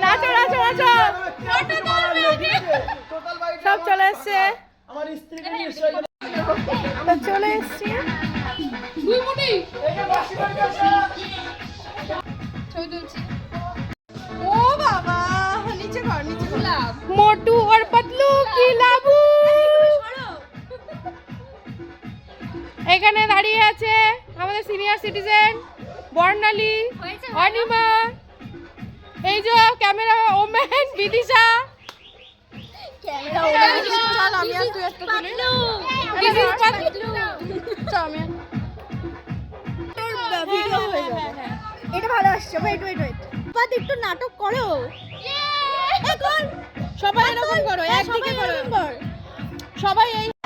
নাচো নাচো নাচো সব চলে এসছে চলে এসছি ও বাবা নিচে কর নিচে কর মোটু আর পাতলু কি লাবু এখানে দাঁড়িয়ে আছে আমাদের সিনিয়র সিটিজেন বর্ণালী অনিমা এই যে ক্যামেরা ওম্যান বিদিশা চল আমি আর তুই একটা তুলি দিস ইজ পাতলু চল আমি ভিডিও হয়ে যাবে এটা ভালো আসছে ওয়েট ওয়েট ওয়েট বাদ একটু নাটক করো সবাই এরকম করো একদিকে করো সবাই এই